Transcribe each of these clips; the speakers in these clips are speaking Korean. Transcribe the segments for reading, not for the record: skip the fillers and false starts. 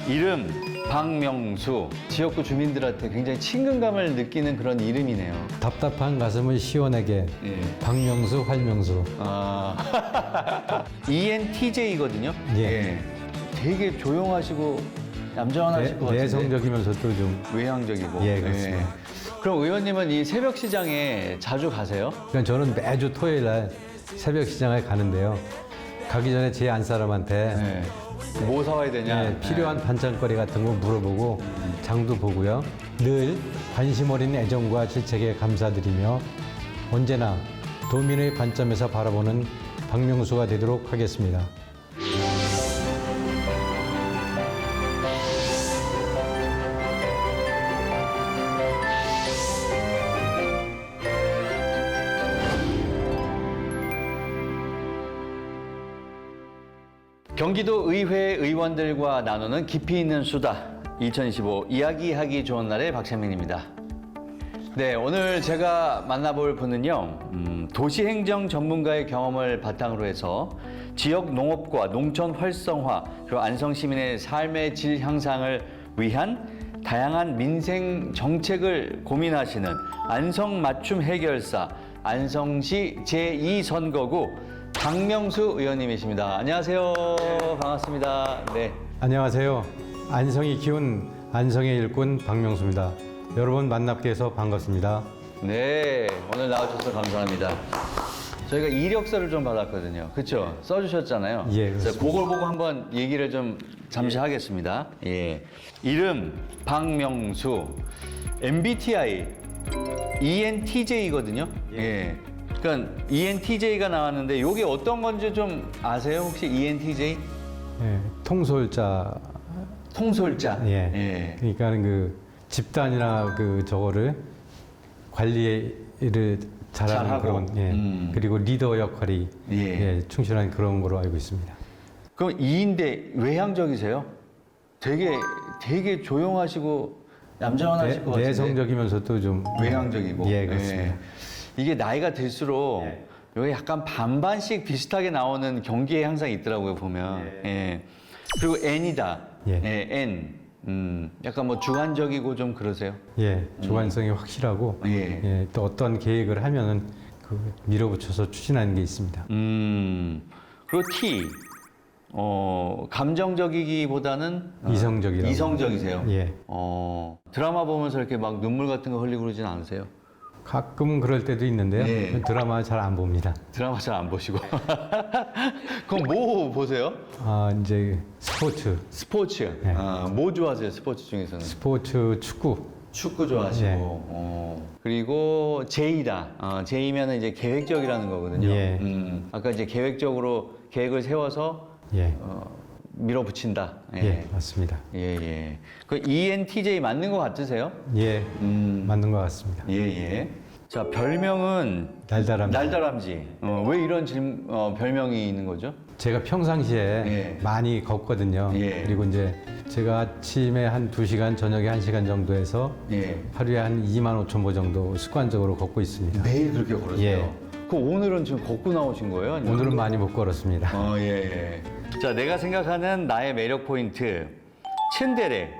이름 박명수. 지역구 주민들한테 굉장히 친근감을 느끼는 그런 이름이네요. 답답한 가슴을 시원하게 예. 박명수, 활명수. 아, ENTJ거든요. 예. 되게 조용하시고 얌전하실 것 같은데. 내성적이면서도 좀 외향적이고. 예, 그렇습니다. 그럼 의원님은 이 새벽 시장에 자주 가세요? 그러니까 저는 매주 토요일 날 새벽 시장에 가는데요. 가기 전에 제 안 사람한테 뭐 사와야 되냐? 필요한 반찬거리 같은 거 물어보고 장도 보고요. 늘 관심 어린 애정과 질책에 감사드리며 언제나 도민의 관점에서 바라보는 박명수가 되도록 하겠습니다. 경기도 의회 의원들과 나누는 깊이 있는 수다 2025 이야기하기 좋은 날의 박찬민입니다. 네, 오늘 제가 만나볼 분은요, 도시행정 전문가의 경험을 바탕으로 해서 지역 농업과 농촌 활성화 그리고 안성 시민의 삶의 질 향상을 위한 다양한 민생 정책을 고민하시는 안성 맞춤 해결사 안성시 제2선거구 박명수 의원님이십니다. 안녕하세요. 반갑습니다. 네. 안녕하세요. 안성이 키운 안성의 일꾼 박명수입니다. 여러분 만나게 해서 반갑습니다. 네. 오늘 나와주셔서 감사합니다. 저희가 이력서를 좀 받았거든요. 그렇죠? 써주셨잖아요. 예, 그래서 그렇습니다. 그걸 보고 한번 얘기를 좀 잠시 하겠습니다. 예. 이름 박명수, MBTI ENTJ거든요. 예. 그러니까 ENTJ가 나왔는데 이게 어떤 건지 좀 아세요? 혹시 ENTJ? 예, 통솔자. 통솔자. 예. 그러니까 그 집단이나 그 저거를 관리를 잘하는 잘하고. 그런 그리고 리더 역할이 예. 충실한 그런 거로 알고 있습니다. 그럼 E인데 외향적이세요? 되게 조용하시고 얌전하실 것 같은데. 내성적이면서도 좀 외향적이고. 예, 그렇습니다. 이게 나이가 들수록 여기 약간 반반씩 비슷하게 나오는 경기에 항상 있더라고요, 보면. 예. 그리고 N이다. 예. N. 약간 뭐 주관적이고 좀 그러세요? 예, 주관성이 확실하고 예. 또 어떤 계획을 하면은 그 밀어붙여서 추진하는 게 있습니다. 그리고 T. 감정적이기보다는 이성적이라고. 이성적이세요. 예. 드라마 보면서 이렇게 막 눈물 같은 거 흘리고 그러진 않으세요? 가끔 그럴 때도 있는데요. 예. 드라마 잘 안 봅니다. 드라마 잘 안 보시고. 그럼 뭐 보세요? 아, 이제 스포츠, 스포츠. 네. 뭐 좋아하세요? 스포츠 중에서는? 스포츠, 축구. 축구 좋아하시고. 예. 그리고 J다. J면은 이제 계획적이라는 거거든요. 예. 아까 이제 계획적으로 계획을 세워서 예. 밀어붙인다. 예, 맞습니다. 예. 그 ENTJ 맞는 것 같으세요? 예, 맞는 것 같습니다. 예. 자, 별명은 날다람쥐. 날다람쥐. 왜 이런 별명이 있는 거죠? 제가 평상시에 예. 많이 걷거든요. 예. 그리고 이제 제가 아침에 한 2시간, 저녁에 1시간 정도 해서 예. 하루에 한 2만 5천 보 정도 습관적으로 걷고 있습니다. 매일 그렇게 걸으세요? 예. 그 오늘은 지금 걷고 나오신 거예요? 아니면? 오늘은 많이 못 걸었습니다. 예. 자, 내가 생각하는 나의 매력 포인트. 츤데레.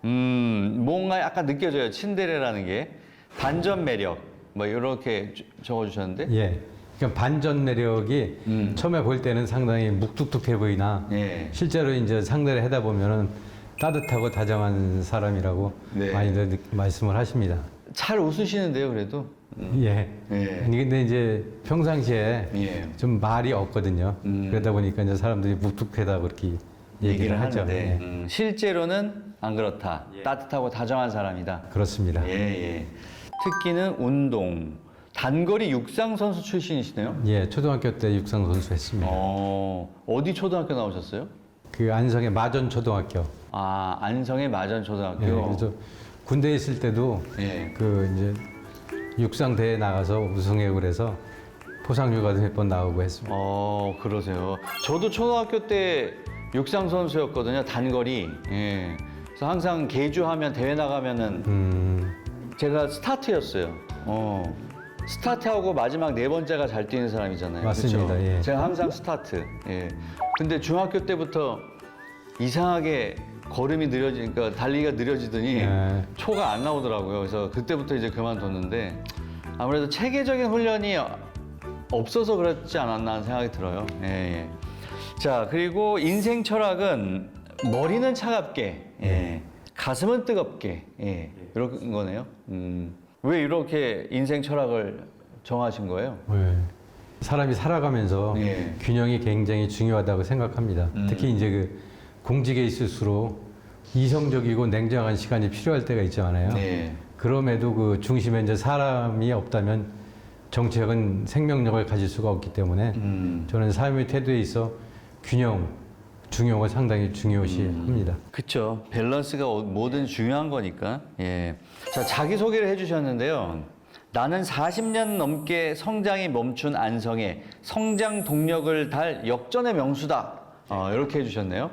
뭔가 약간 느껴져요. 츤데레라는 게. 반전 매력. 뭐, 이렇게 적어주셨는데. 예. 그러니까 반전 매력이 처음에 볼 때는 상당히 묵뚝뚝해 보이나 예. 실제로 이제 상대를 하다 보면은 따뜻하고 다정한 사람이라고 네. 많이들 말씀을 하십니다. 잘 웃으시는데요, 그래도. 예. 예. 아니 근데 이제 평상시에 예. 좀 말이 없거든요. 그러다 보니까 이제 사람들이 묵뚝하다 그렇게 얘기를 하죠. 하는데 예. 실제로는 안 그렇다. 따뜻하고 다정한 사람이다. 그렇습니다. 예. 특기는 운동. 단거리 육상 선수 출신이시네요. 예, 초등학교 때 육상 선수 했습니다. 어디 초등학교 나오셨어요? 그 안성의 마전 초등학교. 안성의 마전초등학교. 예, 그래서 군대에 있을 때도 예. 그 이제 육상 대회 나가서 우승해 그래서 포상휴가도 몇 번 나오고 했습니다. 그러세요. 저도 초등학교 때 육상 선수였거든요. 단거리. 예. 그래서 항상 계주하면 대회 나가면은 제가 스타트였어요. 스타트하고 마지막 네 번째가 잘 뛰는 사람이잖아요. 맞습니다. 그쵸? 예. 제가 항상 스타트. 예. 근데 중학교 때부터 이상하게 걸음이 느려지니까 달리기가 느려지더니 네. 초가 안 나오더라고요. 그래서 그때부터 이제 그만뒀는데 아무래도 체계적인 훈련이 없어서 그렇지 않았나 하는 생각이 들어요. 예, 예. 자, 그리고 인생 철학은 머리는 차갑게, 예. 가슴은 뜨겁게, 예. 이런 거네요. 왜 이렇게 인생 철학을 정하신 거예요? 네. 사람이 살아가면서 예. 균형이 굉장히 중요하다고 생각합니다. 특히 이제 그 공직에 있을수록 이성적이고 냉정한 시간이 필요할 때가 있잖아요. 네. 그럼에도 그 중심에 이제 사람이 없다면 정책은 생명력을 가질 수가 없기 때문에 저는 삶의 태도에 있어 균형, 중요가 상당히 중요시합니다. 그렇죠. 밸런스가 뭐든 중요한 거니까. 예. 자, 자기소개를 해주셨는데요. 나는 40년 넘게 성장이 멈춘 안성에 성장 동력을 달 역전의 명수다. 이렇게 해주셨네요.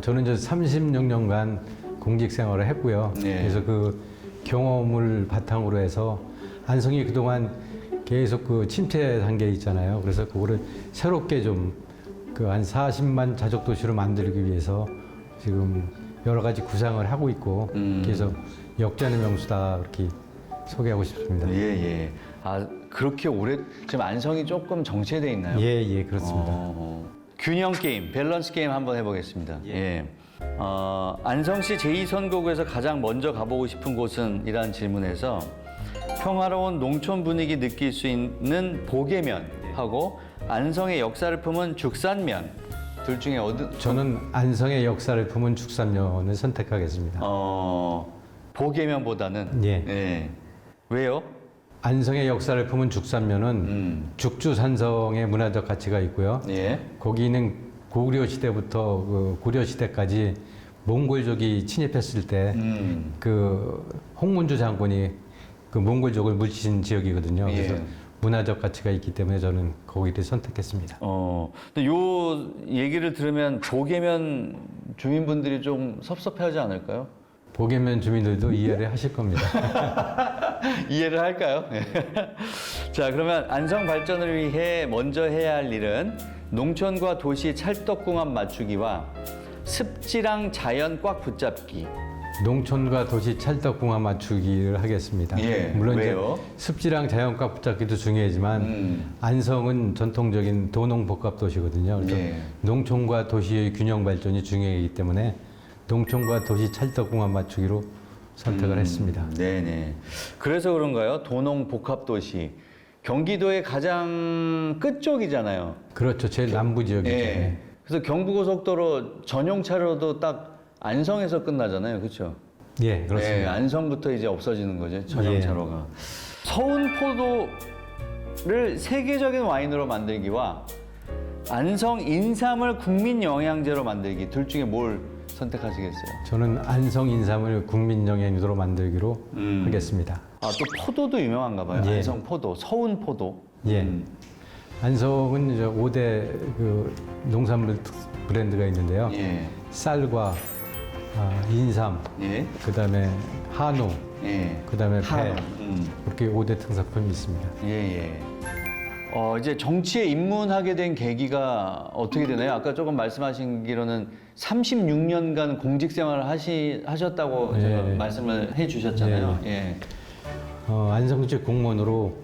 저는 이제 36년간 공직 생활을 했고요. 네. 그래서 그 경험을 바탕으로 해서 안성이 그동안 계속 그 침체 단계에 있잖아요. 그래서 그거를 새롭게 좀 그 한 40만 자족 도시로 만들기 위해서 지금 여러 가지 구상을 하고 있고 그래서 역전의 명수다 이렇게 소개하고 싶습니다. 예, 예. 아, 그렇게 오래, 지금 안성이 조금 정체돼 있나요? 예, 예, 그렇습니다. 균형 게임, 밸런스 게임 한번 해보겠습니다. 예. 안성시 제2선거구에서 가장 먼저 가보고 싶은 곳은? 이라는 질문에서 평화로운 농촌 분위기 느낄 수 있는 보계면하고 안성의 역사를 품은 죽산면 둘 중에 저는 안성의 역사를 품은 죽산면을 선택하겠습니다. 보계면보다는 예. 왜요? 안성의 역사를 품은 죽산면은 죽주산성의 문화적 가치가 있고요. 예. 거기는 고구려 시대부터 그 고려 시대까지 몽골족이 침입했을 때 그 홍문주 장군이 그 몽골족을 물리친 지역이거든요. 그래서 예. 문화적 가치가 있기 때문에 저는 거기를 선택했습니다. 근데 요 얘기를 들으면 보계면 주민분들이 좀 섭섭해하지 않을까요? 보계면 주민들도 이해를 하실 겁니다. 이해를 할까요? 자, 그러면 안성 발전을 위해 먼저 해야 할 일은 농촌과 도시 찰떡궁합 맞추기와 습지랑 자연 꽉 붙잡기. 농촌과 도시 찰떡궁합 맞추기를 하겠습니다. 예, 물론 왜요? 이제 습지랑 자연 꽉 붙잡기도 중요하지만 안성은 전통적인 도농복합 도시거든요. 그래서 예. 농촌과 도시의 균형 발전이 중요하기 때문에 농촌과 도시 찰떡궁합 맞추기로 선택을 했습니다. 네네. 그래서 그런가요? 도농 복합 도시. 경기도의 가장 끝쪽이잖아요. 그렇죠. 제일 남부 지역이죠. 예. 그래서 경부고속도로 전용차로도 딱 안성에서 끝나잖아요. 그렇죠? 예, 그렇습니다. 예, 안성부터 이제 없어지는 거죠. 전용차로가. 서운포도를 세계적인 와인으로 만들기와 안성 인삼을 국민 영양제로 만들기 둘 중에 뭘 선택하시겠어요? 저는 안성 인삼을 국민 영양제로 만들기로 하겠습니다. 아, 또 포도도 유명한가 봐요. 예. 안성 포도, 서운 포도. 예. 안성은 이제 5대 그 농산물 브랜드가 있는데요. 예. 쌀과 인삼, 예. 그다음에 한우, 예. 그다음에 한우. 배 이렇게 5대 특산품이 있습니다. 예, 예. 이제 정치에 입문하게 된 계기가 어떻게 되나요? 아까 조금 말씀하신 기로는 36년간 공직 생활을 하셨다고 예. 제가 말씀을 해 주셨잖아요. 예. 안성시 공무원으로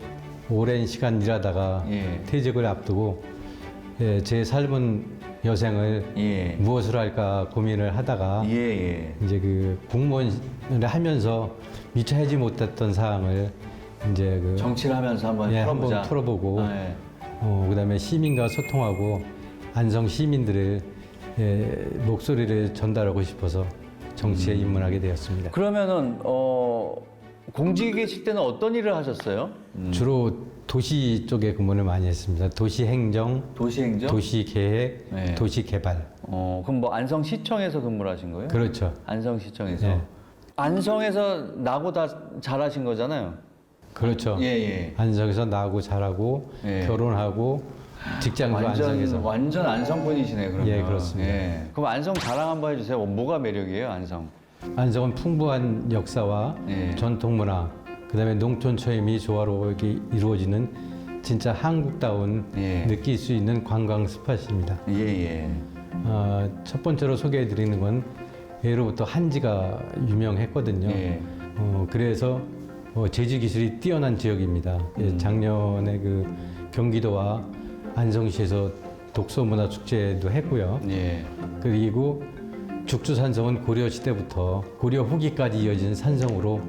오랜 시간 일하다가 예. 퇴직을 앞두고 제 삶은 여생을 예. 무엇을 할까 고민을 하다가 예, 예. 이제 그 공무원을 하면서 미처 하지 못했던 사항을 이제 그 정치를 하면서 한번 예, 풀어보자. 한번 풀어보고 아, 예. 그다음에 시민과 소통하고 안성 시민들의 목소리를 전달하고 싶어서 정치에 입문하게 되었습니다. 그러면은 공직에 계실 때는 어떤 일을 하셨어요? 주로 도시 쪽에 근무를 많이 했습니다. 도시 행정, 도시행정? 도시 계획, 네. 도시 개발. 그럼 뭐 안성시청에서 근무를 하신 거예요? 그렇죠. 안성시청에서. 예. 안성에서 나고 다 잘하신 거잖아요. 그렇죠. 예, 예. 안성에서 나고 자라고 예. 결혼하고 직장도 안성에서. 완전 안성 분이시네 그러면. 예, 그렇습니다. 예. 그럼 안성 자랑 한번 해주세요. 뭐가 매력이에요, 안성? 안성은 풍부한 역사와 예. 전통 문화, 그다음에 농촌 초임이 조화롭게 이루어지는 진짜 한국다운 예. 느낄 수 있는 관광 스팟입니다. 예, 예. 첫 번째로 소개해드리는 건 예로부터 한지가 유명했거든요. 예. 그래서 제지 기술이 뛰어난 지역입니다. 예, 작년에 그 경기도와 안성시에서 독서문화축제도 했고요. 예. 그리고 죽주산성은 고려 시대부터 고려 후기까지 이어진 산성으로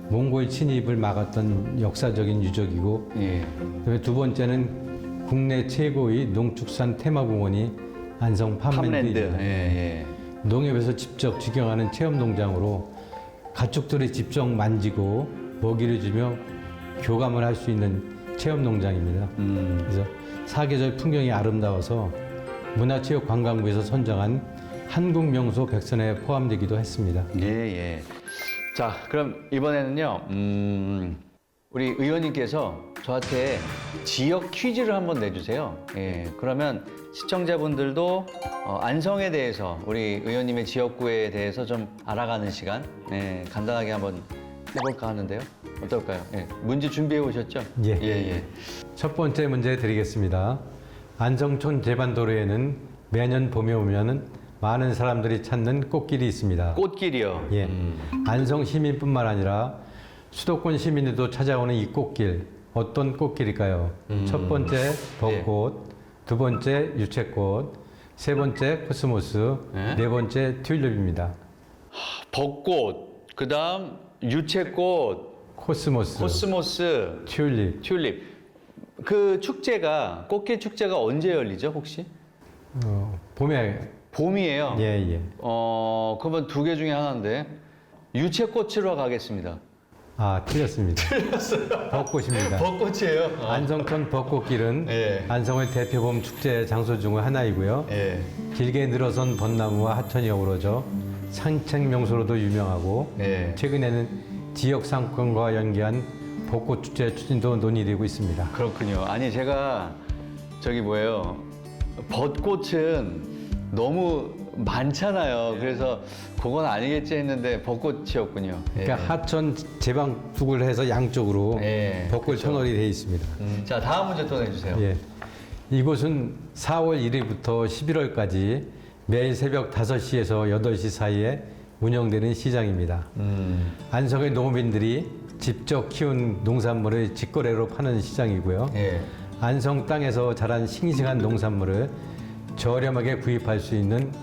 몽골 침입을 막았던 역사적인 유적이고, 예. 그다음에 두 번째는 국내 최고의 농축산 테마공원이 안성 팜랜드. 팜랜드입니다. 예. 농협에서 직접 직영하는 체험농장으로 가축들이 직접 만지고 먹이를 주며 교감을 할 수 있는 체험농장입니다. 그래서 사계절 풍경이 아름다워서 문화체육관광부에서 선정한 한국 명소 백선에 포함되기도 했습니다. 예. 예. 자, 그럼 이번에는요, 우리 의원님께서 저한테 지역 퀴즈를 한번 내주세요. 예. 그러면 시청자분들도 안성에 대해서, 우리 의원님의 지역구에 대해서 좀 알아가는 시간, 예, 간단하게 한번 해볼까 하는데요. 어떨까요? 예. 문제 준비해 오셨죠? 예. 예. 첫 번째 문제 드리겠습니다. 안성촌 제반도로에는 매년 봄에 오면은 많은 사람들이 찾는 꽃길이 있습니다. 꽃길이요. 예. 안성 시민뿐만 아니라 수도권 시민들도 찾아오는 이 꽃길, 어떤 꽃길일까요? 첫 번째 벚꽃, 두 번째 유채꽃, 세 번째 코스모스, 네. 네 번째 튤립입니다. 벚꽃, 그 다음 유채꽃, 코스모스, 코스모스, 튤립. 튤립. 그 축제가, 꽃길 축제가 언제 열리죠, 혹시? 봄에 봄이에요. 예. 그러면 두 개 중에 하나인데 유채꽃으로 가겠습니다. 아, 틀렸습니다. 틀렸어요. 벚꽃입니다. 벚꽃이에요. 안성촌 벚꽃길은 예. 안성의 대표 봄 축제 장소 중 하나이고요. 예. 길게 늘어선 벚나무와 하천이 어우러져 산책 명소로도 유명하고, 예. 최근에는 지역 상권과 연계한 벚꽃 축제 추진도 논의되고 있습니다. 그렇군요. 아니 제가 저기 뭐예요. 벚꽃은 너무 많잖아요. 그래서 그건 아니겠지 했는데 벚꽃이었군요. 그러니까 하천 제방축을 해서 양쪽으로 예, 벚꽃 그렇죠. 터널이 되어 있습니다. 자, 다음 문제 또 내주세요. 예. 이곳은 4월 1일부터 11월까지 매일 새벽 5시에서 8시 사이에 운영되는 시장입니다. 안성의 농민들이 직접 키운 농산물을 직거래로 파는 시장이고요. 예. 안성 땅에서 자란 싱싱한 농산물을 저렴하게 구입할 수 있는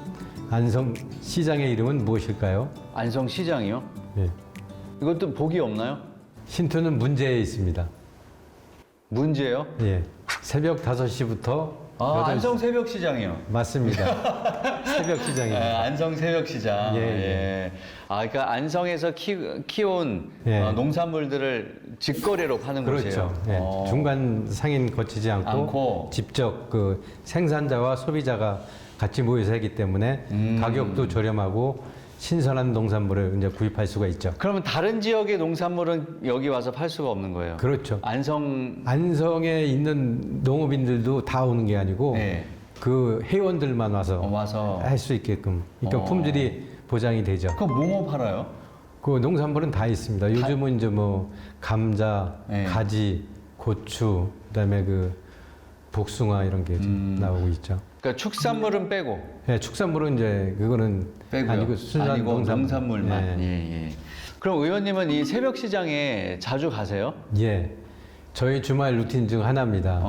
안성 시장의 이름은 무엇일까요? 안성시장이요? 예. 이것도 복이 없나요? 힌트는 문제에 있습니다. 문제요? 예. 새벽 5시부터 안성 새벽시장이요. 맞습니다. 새벽 시장입니다. 안성 새벽시장. 예. 그러니까 안성에서 키운 예. 농산물들을 직거래로 파는 곳이에요. 그렇죠. 예. 중간 상인 거치지 않고 직접 그 생산자와 소비자가 같이 모여서 하기 때문에 가격도 저렴하고 신선한 농산물을 이제 구입할 수가 있죠. 그러면 다른 지역의 농산물은 여기 와서 팔 수가 없는 거예요? 그렇죠. 안성에 있는 농업인들도 다 오는 게 아니고 네. 그 회원들만 와서 할 수 있게끔. 그러니까 품질이 보장이 되죠. 그럼 뭐뭐 팔아요? 그 농산물은 다 있습니다. 요즘은 이제 뭐 감자, 네. 가지, 고추, 그다음에 그 복숭아 이런 게 나오고 있죠. 그러니까 축산물은 빼고. 예, 축산물은 이제 그거는 빼고요. 아니고 순수한 농산물만. 예. 예. 그럼 의원님은 이 새벽 시장에 자주 가세요? 예. 저희 주말 루틴 중 하나입니다.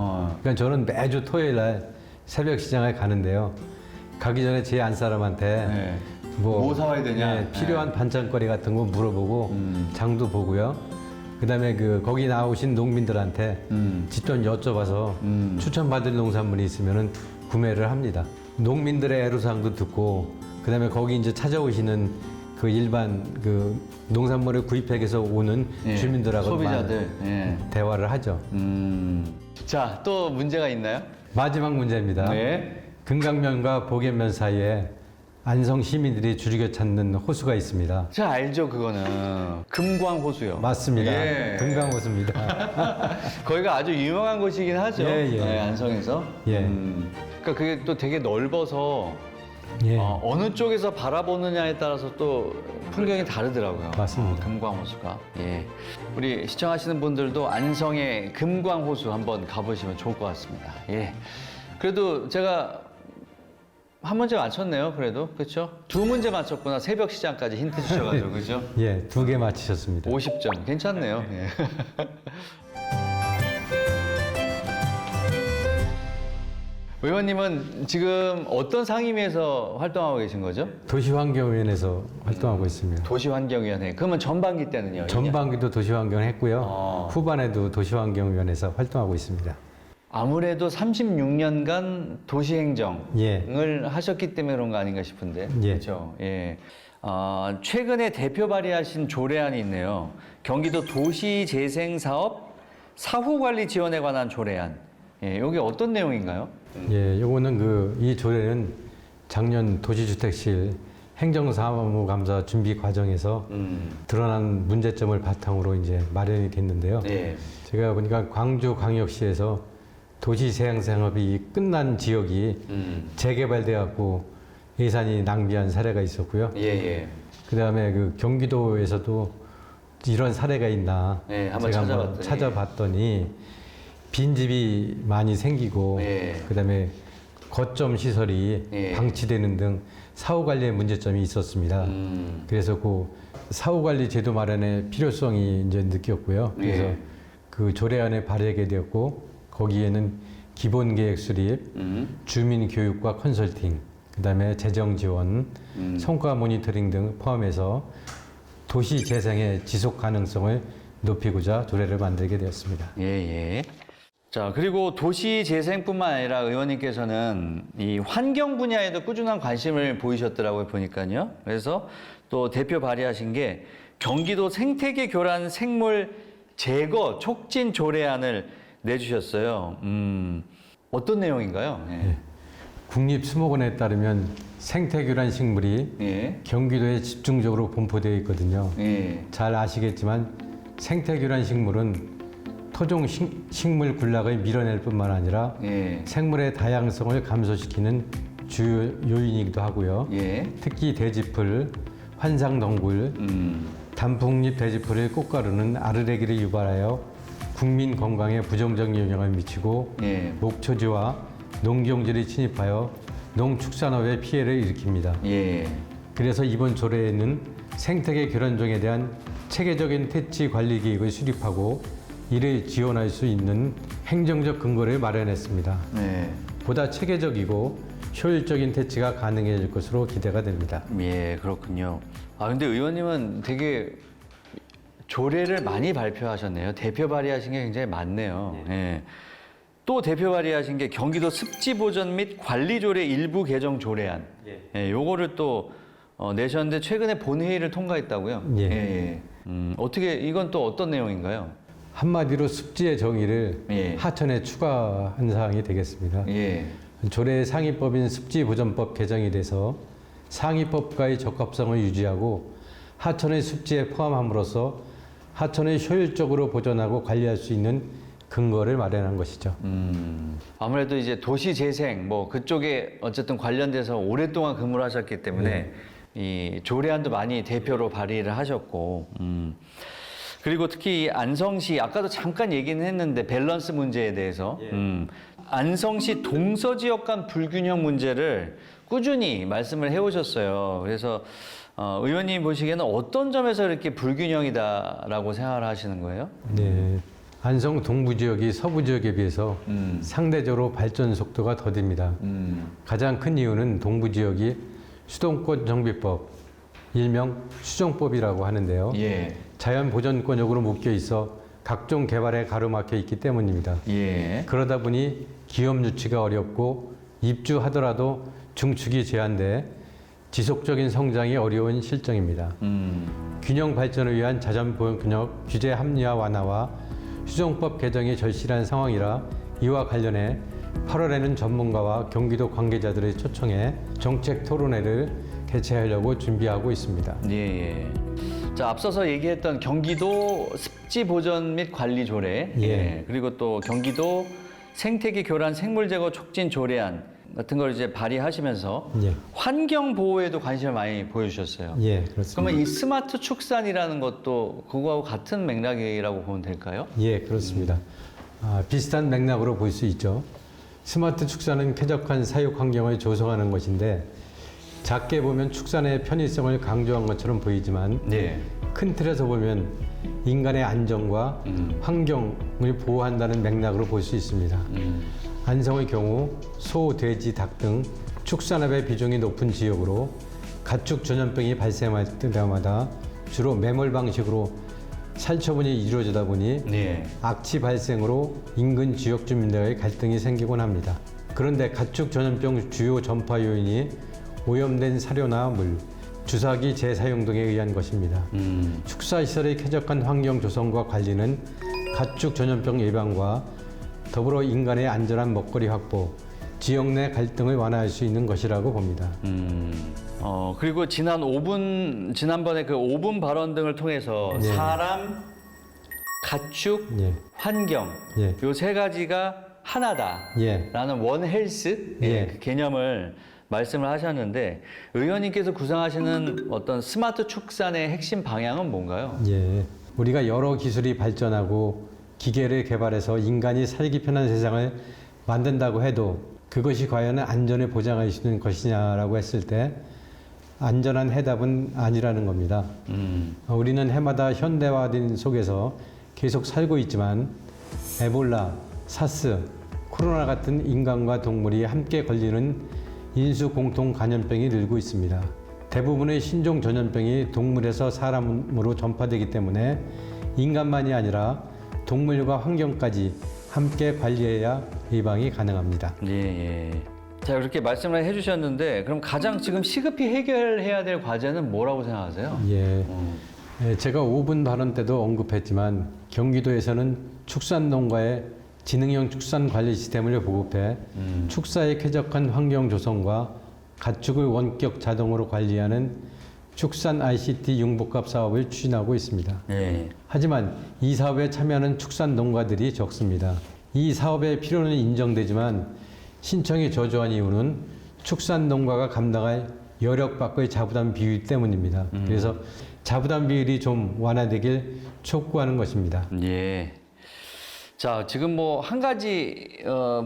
그러니까 저는 매주 토요일 날 새벽 시장에 가는데요. 가기 전에 제 안 사람한테 뭐 사와야 되냐? 필요한 반찬거리 같은 거 물어보고 장도 보고요. 그다음에 거기 나오신 농민들한테 직접 여쭤봐서 추천받을 농산물이 있으면은 구매를 합니다. 농민들의 애로사항도 듣고, 그다음에 거기 이제 찾아오시는 그 일반 그 농산물을 구입해서 오는 주민들하고 소비자들 대화를 하죠. 자, 또 문제가 있나요? 마지막 문제입니다. 네. 금강면과 보겐면 사이에 안성 시민들이 즐겨 찾는 호수가 있습니다. 자, 알죠, 그거는. 금광호수요. 맞습니다. 예. 금강호수입니다. 거기가 아주 유명한 곳이긴 하죠. 예. 네, 안성에서. 예. 그러니까 그게 또 되게 넓어서 예. 어느 쪽에서 바라보느냐에 따라서 또 풍경이 다르더라고요. 맞습니다. 금광호수가. 예. 우리 시청하시는 분들도 안성의 금광호수 한번 가보시면 좋을 것 같습니다. 예. 그래도 제가 한 문제 맞췄네요, 그래도. 그렇죠? 두 문제 맞췄구나. 새벽 시장까지 힌트 주셔가지고, 그죠? 예, 2개 맞히셨습니다. 50점. 괜찮네요. 예. 의원님은 지금 어떤 상임위에서 활동하고 계신 거죠? 도시환경위원회에서 활동하고 있습니다. 도시환경위원회. 그러면 전반기 때는요? 전반기도 도시환경을 했고요. 아. 후반에도 도시환경위원회에서 활동하고 있습니다. 아무래도 36년간 도시행정을 예. 하셨기 때문에 그런 거 아닌가 싶은데. 예. 그렇죠. 예. 최근에 대표 발의하신 조례안이 있네요. 경기도 도시재생사업 사후관리 지원에 관한 조례안. 예, 이게 어떤 내용인가요? 예, 요거는 이 조례는 작년 도시주택실 행정사무감사 준비 과정에서 드러난 문제점을 바탕으로 이제 마련이 됐는데요. 예. 제가 보니까 광주광역시에서 도시재생사업이 끝난 지역이 재개발돼 갖고 예산이 낭비한 사례가 있었고요. 예, 예. 그다음에 경기도에서도 이런 사례가 있나 네, 한번 제가 찾아봤더니 빈집이 많이 생기고 네. 그다음에 거점 시설이 네. 방치되는 등 사후 관리에 문제점이 있었습니다. 그래서 사후 관리 제도 마련의 필요성이 이제 느꼈고요. 그래서 네. 그 조례안에 발의하게 되었고 거기에는 기본 계획 수립, 주민 교육과 컨설팅, 그다음에 재정 지원, 성과 모니터링 등 포함해서 도시 재생의 지속 가능성을 높이고자 조례를 만들게 되었습니다. 예, 예. 자, 그리고 도시 재생뿐만 아니라 의원님께서는 이 환경 분야에도 꾸준한 관심을 보이셨더라고요, 보니까요. 그래서 또 대표 발의하신 게 경기도 생태계 교란 생물 제거 촉진 조례안을 내주셨어요. 어떤 내용인가요? 예. 국립수목원에 따르면 생태교란 식물이 예. 경기도에 집중적으로 분포되어 있거든요. 예. 잘 아시겠지만 생태교란 식물은 토종 식물 군락을 밀어낼 뿐만 아니라 예. 생물의 다양성을 감소시키는 주요 요인이기도 하고요. 예. 특히 대지풀, 환상덩굴, 단풍잎 대지풀의 꽃가루는 아르레기를 유발하여 국민 건강에 부정적 영향을 미치고 예. 목초지와 농경지를 침입하여 농축산업에 피해를 일으킵니다. 예. 그래서 이번 조례에는 생태계 교란종에 대한 체계적인 퇴치 관리 계획을 수립하고 이를 지원할 수 있는 행정적 근거를 마련했습니다. 네. 보다 체계적이고 효율적인 퇴치가 가능해질 것으로 기대가 됩니다. 예, 그렇군요. 근데 의원님은 되게 조례를 많이 발표하셨네요. 대표 발의하신 게 굉장히 많네요. 예. 또 대표 발의하신 게 경기도 습지 보전 및 관리 조례 일부 개정 조례안. 예, 요거를 또 내셨는데 최근에 본회의를 통과했다고요? 예. 예. 어떻게 이건 또 어떤 내용인가요? 한마디로 습지의 정의를 예. 하천에 추가한 사항이 되겠습니다. 예. 조례 상위법인 습지보전법 개정이 돼서 상위법과의 적합성을 유지하고 하천의 습지에 포함함으로써 하천을 효율적으로 보존하고 관리할 수 있는 근거를 마련한 것이죠. 아무래도 이제 도시 재생 뭐 그쪽에 어쨌든 관련돼서 오랫동안 근무를 하셨기 때문에 이 조례안도 많이 대표로 발의를 하셨고, 그리고 특히 이 안성시 아까도 잠깐 얘기는 했는데 밸런스 문제에 대해서 안성시 동서지역 간 불균형 문제를 꾸준히 말씀을 해오셨어요. 그래서 의원님 보시기에는 어떤 점에서 이렇게 불균형이다라고 생각을 하시는 거예요? 네. 안성 동부 지역이 서부 지역에 비해서 상대적으로 발전 속도가 더딥니다. 가장 큰 이유는 동부 지역이 수도권 정비법, 일명 수정법이라고 하는데요. 예. 자연 보전권역으로 묶여 있어 각종 개발에 가로막혀 있기 때문입니다. 예. 그러다 보니 기업 유치가 어렵고 입주하더라도 중축이 제한돼 지속적인 성장이 어려운 실정입니다. 균형 발전을 위한 자연 보전권역 규제 합리화 완화와 수정법 개정이 절실한 상황이라 이와 관련해 8월에는 전문가와 경기도 관계자들을 초청해 정책 토론회를 개최하려고 준비하고 있습니다. 예. 자, 앞서서 얘기했던 경기도 습지 보전 및 관리 조례, 예. 그리고 또 경기도 생태계 교란 생물 제거 촉진 조례안 같은 걸 이제 발의하시면서 예. 환경 보호에도 관심을 많이 보여주셨어요. 예, 그렇습니다. 그러면 이 스마트 축산이라는 것도 그거하고 같은 맥락이라고 보면 될까요? 예, 그렇습니다. 비슷한 맥락으로 볼 수 있죠. 스마트 축사는 쾌적한 사육 환경을 조성하는 것인데 작게 보면 축산의 편의성을 강조한 것처럼 보이지만 네. 큰 틀에서 보면 인간의 안전과 환경을 보호한다는 맥락으로 볼 수 있습니다. 안성의 경우 소, 돼지, 닭 등 축산업의 비중이 높은 지역으로 가축 전염병이 발생할 때마다 주로 매몰 방식으로 살처분이 이루어지다 보니 네. 악취 발생으로 인근 지역 주민들의 갈등이 생기곤 합니다. 그런데 가축 전염병 주요 전파 요인이 오염된 사료나 물, 주사기 재사용 등에 의한 것입니다. 축사시설의 쾌적한 환경 조성과 관리는 가축 전염병 예방과 더불어 인간의 안전한 먹거리 확보, 지역 내 갈등을 완화할 수 있는 것이라고 봅니다. 그리고 지난번에 그 5분 발언 등을 통해서 네. 사람, 가축, 예, 환경 예, 요 세 가지가 하나다라는 예, 원 헬스 예. 그 개념을 말씀을 하셨는데 의원님께서 구상하시는 어떤 스마트 축산의 핵심 방향은 뭔가요? 예. 우리가 여러 기술이 발전하고 기계를 개발해서 인간이 살기 편한 세상을 만든다고 해도 그것이 과연 안전을 보장할 수 있는 것이냐라고 했을 때 안전한 해답은 아니라는 겁니다. 우리는 해마다 현대화된 속에서 계속 살고 있지만 에볼라, 사스, 코로나 같은 인간과 동물이 함께 걸리는 인수 공통 감염병이 늘고 있습니다. 대부분의 신종 전염병이 동물에서 사람으로 전파되기 때문에 인간만이 아니라 동물과 환경까지 함께 관리해야 예방이 가능합니다. 예, 예. 자, 이렇게 말씀을 해주셨는데 그럼 가장 지금 시급히 해결해야 될 과제는 뭐라고 생각하세요? 예. 제가 5분 발언 때도 언급했지만 경기도에서는 축산농가의 지능형 축산 관리 시스템을 보급해 축사의 쾌적한 환경 조성과 가축을 원격 자동으로 관리하는 축산 ICT 융복합 사업을 추진하고 있습니다. 예. 하지만 이 사업에 참여하는 축산 농가들이 적습니다. 이 사업의 필요는 인정되지만 신청이 저조한 이유는 축산 농가가 감당할 여력 밖의 자부담 비율 때문입니다. 그래서 자부담 비율이 좀 완화되길 촉구하는 것입니다. 예. 자, 지금 뭐 한 가지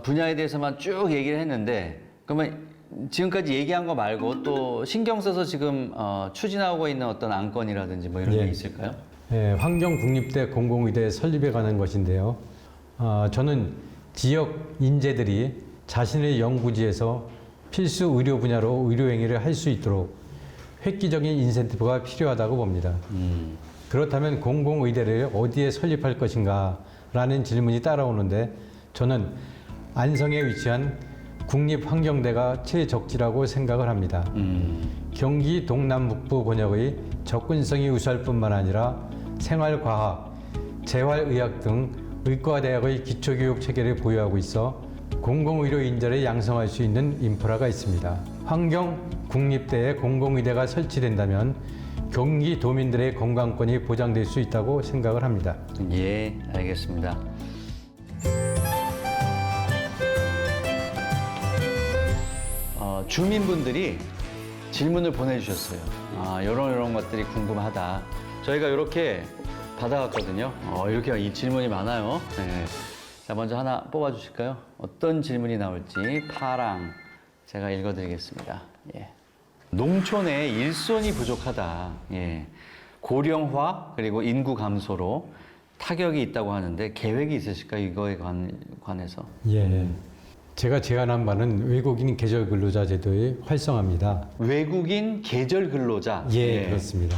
분야에 대해서만 쭉 얘기를 했는데 그러면 지금까지 얘기한 거 말고 또 신경 써서 지금 추진하고 있는 어떤 안건이라든지 뭐 이런 예. 게 있을까요? 예, 환경국립대 공공의대 설립에 관한 것인데요. 저는 지역 인재들이 자신의 연구지에서 필수 의료 분야로 의료행위를 할 수 있도록 획기적인 인센티브가 필요하다고 봅니다. 그렇다면 공공의대를 어디에 설립할 것인가 라는 질문이 따라오는데 저는 안성에 위치한 국립환경대가 최적지라고 생각을 합니다. 경기 동남북부 권역의 접근성이 우수할 뿐만 아니라 생활과학, 재활의학 등 의과대학의 기초교육 체계를 보유하고 있어 공공의료 인재를 양성할 수 있는 인프라가 있습니다. 환경국립대에 공공의대가 설치된다면 경기도민들의 건강권이 보장될 수 있다고 생각을 합니다. 예, 알겠습니다. 주민분들이 질문을 보내주셨어요. 이런 것들이 궁금하다. 저희가 이렇게 받아갔거든요. 이렇게 이 질문이 많아요. 네. 자, 먼저 하나 뽑아주실까요? 어떤 질문이 나올지 파랑 제가 읽어드리겠습니다. 예. 농촌에 일손이 부족하다. 예. 고령화 그리고 인구 감소로 타격이 있다고 하는데 계획이 있으실까요? 이거에 관해서? 예. 제가 제안한 바는 외국인 계절 근로자 제도의 활성화입니다. 외국인 계절 근로자. 예, 그렇습니다.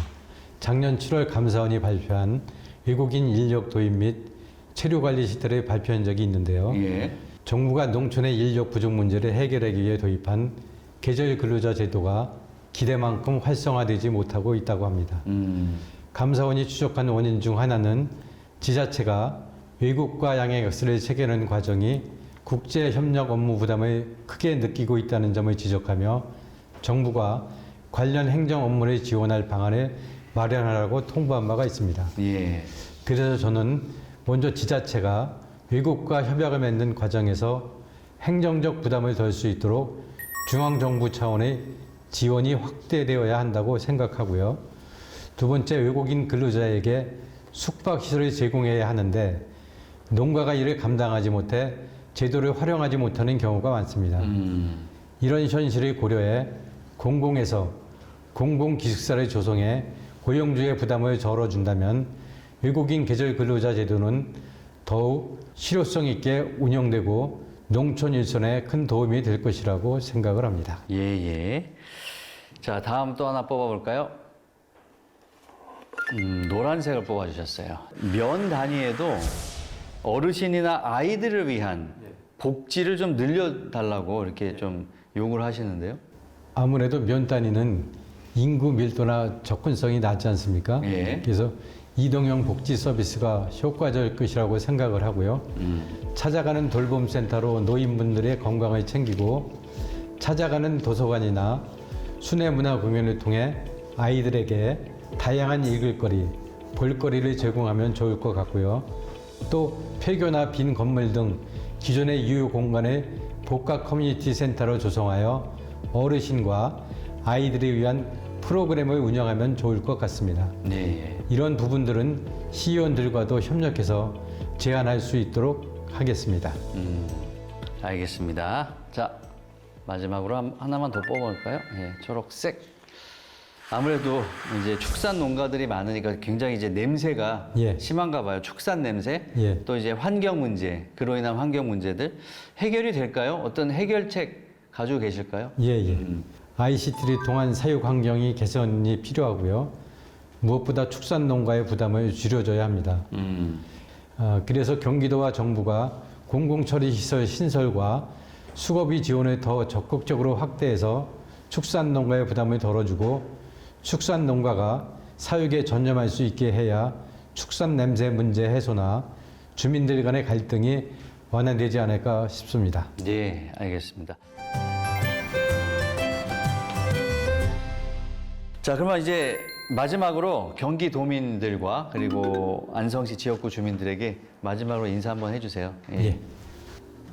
작년 7월 감사원이 발표한 외국인 인력 도입 및 체류 관리 시스템을 발표한 적이 있는데요. 예. 정부가 농촌의 인력 부족 문제를 해결하기 위해 도입한 계절 근로자 제도가 기대만큼 활성화되지 못하고 있다고 합니다. 감사원이 추적한 원인 중 하나는 지자체가 외국과 양해각서를 체결하는 과정이 국제협력 업무 부담을 크게 느끼고 있다는 점을 지적하며 정부가 관련 행정 업무를 지원할 방안을 마련하라고 통보한 바가 있습니다. 예. 그래서 저는 먼저 지자체가 외국과 협약을 맺는 과정에서 행정적 부담을 덜 수 있도록 중앙정부 차원의 지원이 확대되어야 한다고 생각하고요. 두 번째, 외국인 근로자에게 숙박시설을 제공해야 하는데 농가가 이를 감당하지 못해 제도를 활용하지 못하는 경우가 많습니다. 이런 현실을 고려해 공공에서 공공기숙사를 조성해 고용주의 부담을 덜어준다면 외국인 계절 근로자 제도는 더욱 실효성 있게 운영되고 농촌 일선에 큰 도움이 될 것이라고 생각을 합니다. 예, 예. 자, 다음 또 하나 뽑아볼까요? 노란색을 뽑아주셨어요. 면 단위에도 어르신이나 아이들을 위한 복지를 좀 늘려달라고 이렇게 좀 요구를 하시는데요. 아무래도 면 단위는 인구 밀도나 접근성이 낮지 않습니까? 예. 그래서 이동형 복지 서비스가 효과적일 것이라고 생각을 하고요. 찾아가는 돌봄센터로 노인분들의 건강을 챙기고 찾아가는 도서관이나 순회 문화 공연을 통해 아이들에게 다양한 읽을거리, 볼거리를 제공하면 좋을 것 같고요. 또 폐교나 빈 건물 등 기존의 유휴 공간을 복합 커뮤니티 센터로 조성하여 어르신과 아이들을 위한 프로그램을 운영하면 좋을 것 같습니다. 네. 이런 부분들은 시의원들과도 협력해서 제안할 수 있도록 하겠습니다. 알겠습니다. 자, 마지막으로 하나만 더 뽑아볼까요? 예, 초록색. 아무래도 이제 축산 농가들이 많으니까 굉장히 이제 냄새가 예. 심한가 봐요. 축산 냄새. 예. 또 이제 환경 문제, 그로 인한 환경 문제들 해결이 될까요? 어떤 해결책 가지고 계실까요? 예. ICT를 통한 사육 환경이 개선이 필요하고요. 무엇보다 축산 농가의 부담을 줄여줘야 합니다. 그래서 경기도와 정부가 공공처리시설 신설과 수거비 지원을 더 적극적으로 확대해서 축산 농가의 부담을 덜어주고 축산 농가가 사육에 전념할 수 있게 해야 축산 냄새 문제 해소나 주민들 간의 갈등이 완화되지 않을까 싶습니다. 네, 알겠습니다. 자, 그러면 이제 마지막으로 경기도민들과 그리고 안성시 지역구 주민들에게 마지막으로 인사 한번 해주세요. 예.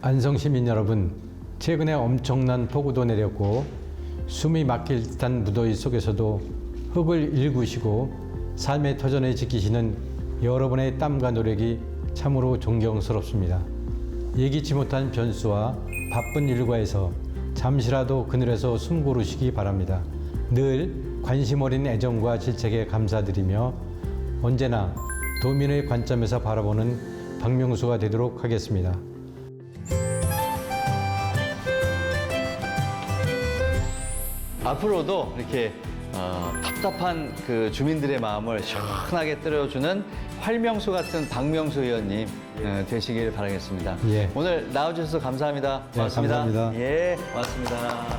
안성 시민 여러분, 최근에 엄청난 폭우도 내렸고 숨이 막힐 듯한 무더위 속에서도 흙을 일구시고 삶의 터전을 지키시는 여러분의 땀과 노력이 참으로 존경스럽습니다. 예기치 못한 변수와 바쁜 일과에서 잠시라도 그늘에서 숨 고르시기 바랍니다. 늘 관심 어린 애정과 질책에 감사드리며 언제나 도민의 관점에서 바라보는 박명수가 되도록 하겠습니다. 앞으로도 이렇게 답답한 그 주민들의 마음을 시원하게 때려주는 활명수 같은 박명수 의원님 되시길 바라겠습니다. 예. 오늘 나와주셔서 감사합니다. 네, 감사합니다. 예, 고맙습니다.